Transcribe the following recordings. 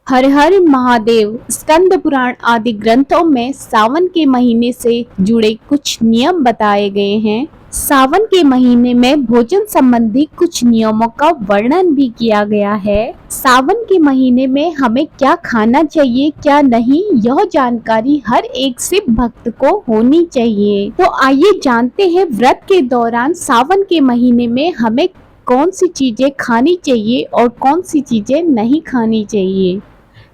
हर हर महादेव। स्कंद पुराण आदि ग्रंथों में सावन के महीने से जुड़े कुछ नियम बताए गए हैं। सावन के महीने में भोजन संबंधी कुछ नियमों का वर्णन भी किया गया है। सावन के महीने में हमें क्या खाना चाहिए क्या नहीं, यह जानकारी हर एक शिव भक्त को होनी चाहिए। तो आइए जानते हैं व्रत के दौरान सावन के महीने में हमें कौन सी चीजें खानी चाहिए और कौन सी चीजें नहीं खानी चाहिए।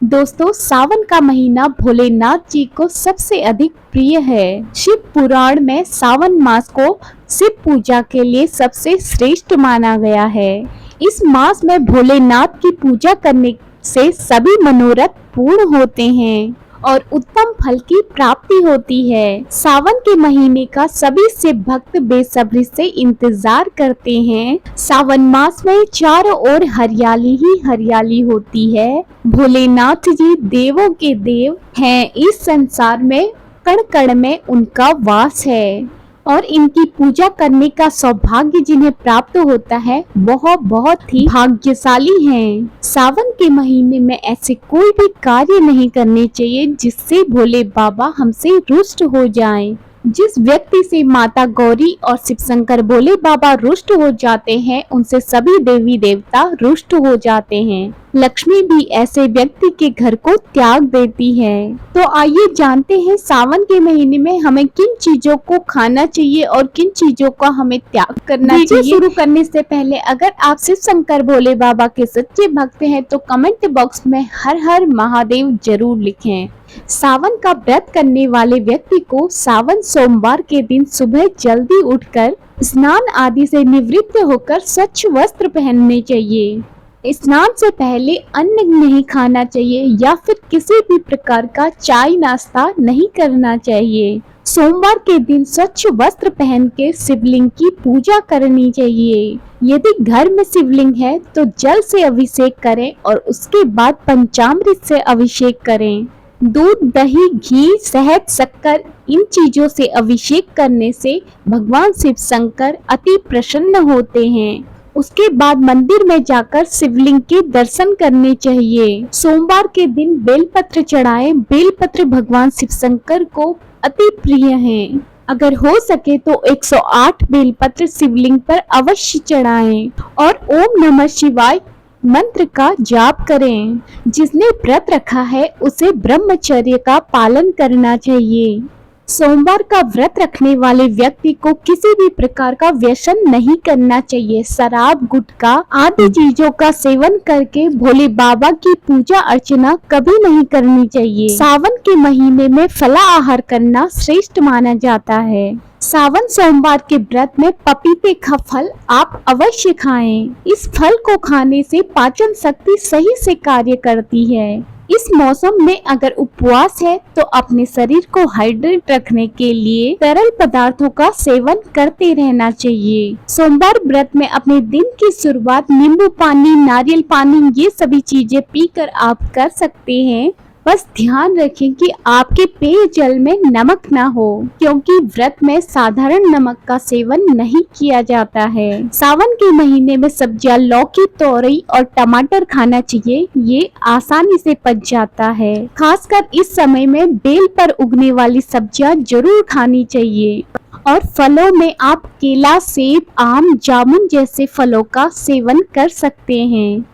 दोस्तों, सावन का महीना भोलेनाथ जी को सबसे अधिक प्रिय है। शिव पुराण में सावन मास को शिव पूजा के लिए सबसे श्रेष्ठ माना गया है। इस मास में भोलेनाथ की पूजा करने से सभी मनोरथ पूर्ण होते हैं और उत्तम फल की प्राप्ति होती है। सावन के महीने का सभी शिव भक्त बेसब्री से इंतजार करते हैं। सावन मास में चारों ओर हरियाली ही हरियाली होती है। भोलेनाथ जी देवों के देव हैं। इस संसार में कण कण में उनका वास है और इनकी पूजा करने का सौभाग्य जिन्हें प्राप्त होता है वह बहुत ही भाग्यशाली हैं। सावन के महीने में ऐसे कोई भी कार्य नहीं करने चाहिए जिससे भोले बाबा हमसे रुष्ट हो जाएं। जिस व्यक्ति से माता गौरी और शिव शंकर भोले बाबा रुष्ट हो जाते हैं उनसे सभी देवी देवता रुष्ट हो जाते हैं। लक्ष्मी भी ऐसे व्यक्ति के घर को त्याग देती है। तो आइए जानते हैं सावन के महीने में हमें किन चीजों को खाना चाहिए और किन चीजों का हमें त्याग करना चाहिए। शुरू करने से पहले अगर आप शिव शंकर भोले बाबा के सच्चे भक्त हैं तो कमेंट बॉक्स में हर हर महादेव जरूर लिखें। सावन का व्रत करने वाले व्यक्ति को सावन सोमवार के दिन सुबह जल्दी उठकर स्नान आदि से निवृत्त होकर स्वच्छ वस्त्र पहनने चाहिए। स्नान से पहले अन्न नहीं खाना चाहिए या फिर किसी भी प्रकार का चाय नाश्ता नहीं करना चाहिए। सोमवार के दिन स्वच्छ वस्त्र पहन के शिवलिंग की पूजा करनी चाहिए। यदि घर में शिवलिंग है तो जल से अभिषेक करें और उसके बाद पंचामृत से अभिषेक करें। दूध, दही, घी, शहद, शक्कर इन चीजों से अभिषेक करने से भगवान शिव शंकर अति प्रसन्न होते हैं। उसके बाद मंदिर में जाकर शिवलिंग के दर्शन करने चाहिए। सोमवार के दिन बेलपत्र चढ़ाएं। बेलपत्र भगवान शिव शंकर को अति प्रिय हैं। अगर हो सके तो 108 बेलपत्र शिवलिंग पर अवश्य चढ़ाएं और ओम नमः शिवाय मंत्र का जाप करें। जिसने व्रत रखा है उसे ब्रह्मचर्य का पालन करना चाहिए। सोमवार का व्रत रखने वाले व्यक्ति को किसी भी प्रकार का व्यसन नहीं करना चाहिए। शराब, गुटखा आदि चीजों का सेवन करके भोले बाबा की पूजा अर्चना कभी नहीं करनी चाहिए। सावन के महीने में फलाहार करना श्रेष्ठ माना जाता है। सावन सोमवार के व्रत में पपीते का फल आप अवश्य खाएं। इस फल को खाने से पाचन शक्ति सही से कार्य करती है। इस मौसम में अगर उपवास है तो अपने शरीर को हाइड्रेट रखने के लिए तरल पदार्थों का सेवन करते रहना चाहिए। सोमवार व्रत में अपने दिन की शुरुआत नींबू पानी, नारियल पानी ये सभी चीजें पीकर आप कर सकते हैं। बस ध्यान रखें कि आपके पेयजल में नमक ना हो, क्योंकि व्रत में साधारण नमक का सेवन नहीं किया जाता है। सावन के महीने में सब्जियां लौकी, तोरई और टमाटर खाना चाहिए। ये आसानी से पच जाता है। खासकर इस समय में बेल पर उगने वाली सब्जियां जरूर खानी चाहिए। और फलों में आप केला, सेब, आम, जामुन जैसे फलों का सेवन कर सकते हैं।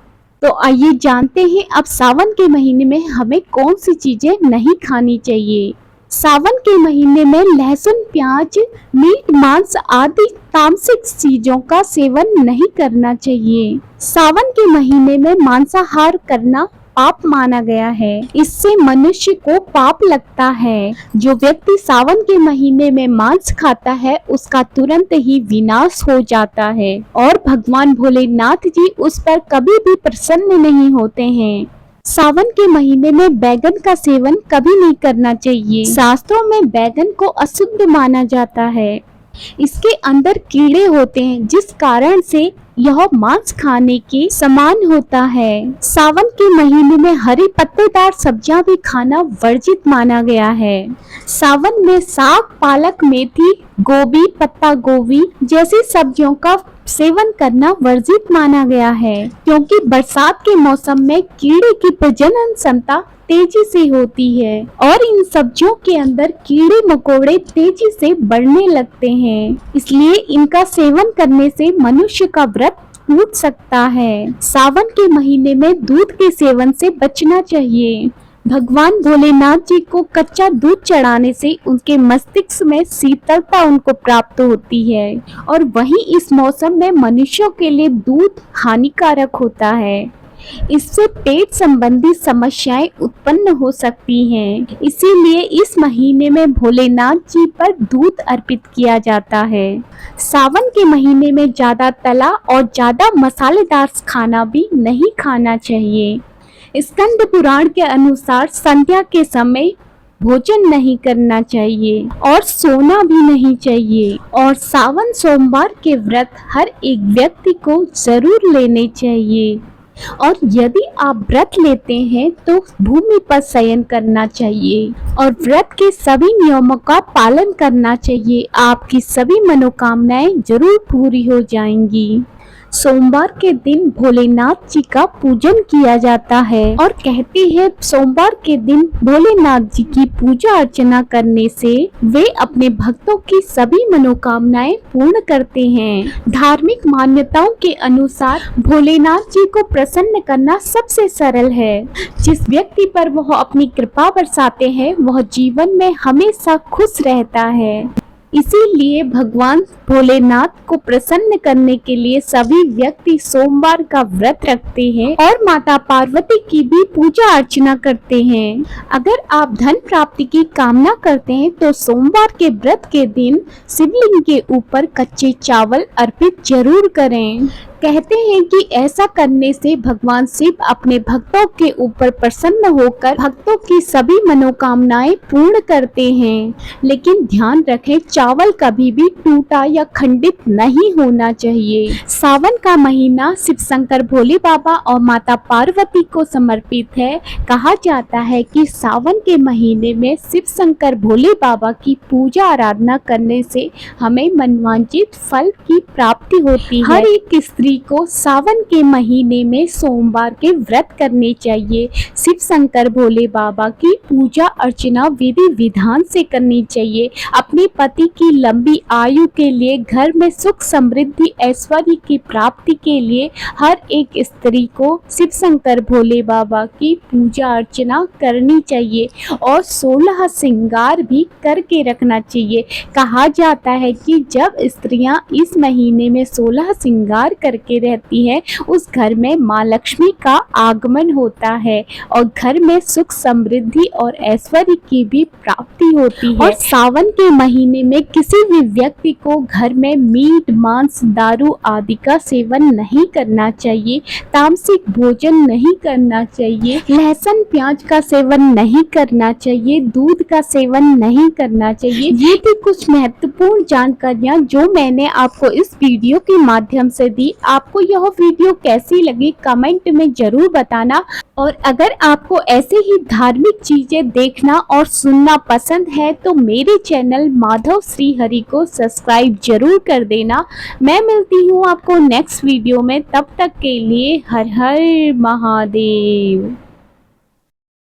तो आइए जानते हैं अब सावन के महीने में हमें कौन सी चीजें नहीं खानी चाहिए। सावन के महीने में लहसुन, प्याज, मीट, मांस आदि तामसिक चीजों का सेवन नहीं करना चाहिए। सावन के महीने में मांसाहार करना पाप माना गया है। इससे मनुष्य को पाप लगता है। जो व्यक्ति सावन के महीने में मांस खाता है उसका तुरंत ही विनाश हो जाता है और भगवान भोलेनाथ जी उस पर कभी भी प्रसन्न नहीं होते हैं। सावन के महीने में बैगन का सेवन कभी नहीं करना चाहिए। शास्त्रों में बैगन को अशुद्ध माना जाता है। इसके अंदर कीड़े होते हैं जिस कारण से यह मांस खाने के समान होता है। सावन के महीने में हरी पत्तेदार सब्जियां भी खाना वर्जित माना गया है। सावन में साग, पालक, मेथी, गोभी, पत्ता गोभी जैसी सब्जियों का सेवन करना वर्जित माना गया है, क्योंकि बरसात के मौसम में कीड़े की प्रजनन क्षमता तेजी से होती है और इन सब्जियों के अंदर कीड़े मकोड़े तेजी से बढ़ने लगते हैं। इसलिए इनका सेवन करने से मनुष्य का व्रत टूट सकता है। सावन के महीने में दूध के सेवन से बचना चाहिए। भगवान भोलेनाथ जी को कच्चा दूध चढ़ाने से उनके मस्तिष्क में शीतलता उनको प्राप्त होती है और वहीं इस मौसम में मनुष्यों के लिए दूध हानिकारक होता है। इससे पेट संबंधी समस्याएं उत्पन्न हो सकती हैं। इसीलिए इस महीने में भोलेनाथ जी पर दूध अर्पित किया जाता है। सावन के महीने में ज्यादा तला और ज्यादा मसालेदार खाना भी नहीं खाना चाहिए। स्कंद पुराण के अनुसार संध्या के समय भोजन नहीं करना चाहिए और सोना भी नहीं चाहिए और सावन सोमवार के व्रत हर एक व्यक्ति को जरूर लेने चाहिए। और यदि आप व्रत लेते हैं तो भूमि पर शयन करना चाहिए और व्रत के सभी नियमों का पालन करना चाहिए। आपकी सभी मनोकामनाएं जरूर पूरी हो जाएंगी। सोमवार के दिन भोलेनाथ जी का पूजन किया जाता है और कहते हैं सोमवार के दिन भोलेनाथ जी की पूजा अर्चना करने से वे अपने भक्तों की सभी मनोकामनाएं पूर्ण करते हैं। धार्मिक मान्यताओं के अनुसार भोलेनाथ जी को प्रसन्न करना सबसे सरल है। जिस व्यक्ति पर वह अपनी कृपा बरसाते हैं वह जीवन में हमेशा खुश रहता है। इसीलिए भगवान भोलेनाथ को प्रसन्न करने के लिए सभी व्यक्ति सोमवार का व्रत रखते हैं और माता पार्वती की भी पूजा अर्चना करते हैं। अगर आप धन प्राप्ति की कामना करते हैं तो सोमवार के व्रत के दिन शिवलिंग के ऊपर कच्चे चावल अर्पित जरूर करें। कहते हैं कि ऐसा करने से भगवान शिव अपने भक्तों के ऊपर प्रसन्न होकर भक्तों की सभी मनोकामनाएं पूर्ण करते हैं। लेकिन ध्यान रखें, चावल कभी भी टूटा या खंडित नहीं होना चाहिए। सावन का महीना शिव शंकर भोले बाबा और माता पार्वती को समर्पित है। कहा जाता है कि सावन के महीने में शिव शंकर भोले बाबा की पूजा आराधना करने से हमें मनवांछित फल की प्राप्ति होती है। हर एक स्त्री को सावन के महीने में सोमवार के व्रत करने चाहिए। शिव शंकर भोले बाबा की पूजा अर्चना विधि विधान से करनी चाहिए। अपने पति की लंबी आयु के लिए, घर में सुख समृद्धि ऐश्वर्य की प्राप्ति के लिए हर एक स्त्री को शिव शंकर भोले बाबा की पूजा अर्चना करनी चाहिए और 16 श्रृंगार भी करके रखना चाहिए। कहा जाता है कि जब स्त्रियां इस महीने में 16 श्रृंगार करके रहती है उस घर में माँ लक्ष्मी का आगमन होता है और घर में सुख समृद्धि और ऐश्वर्य की भी प्राप्ति होती है। और सावन के महीने में किसी भी व्यक्ति को घर में मीट मांस दारू आदि का सेवन नहीं करना चाहिए। तामसिक भोजन नहीं करना चाहिए। लहसुन प्याज का सेवन नहीं करना चाहिए। दूध का सेवन नहीं करना चाहिए। ये भी कुछ महत्वपूर्ण जानकारियाँ जो मैंने आपको इस वीडियो के माध्यम से दी। आपको यह वीडियो कैसी लगी कमेंट में जरूर बताना और अगर आपको ऐसे ही धार्मिक चीजें देखना और सुनना पसंद है तो मेरे चैनल माधव श्री हरि को सब्सक्राइब जरूर कर देना। मैं मिलती हूँ आपको नेक्स्ट वीडियो में, तब तक के लिए हर हर महादेव।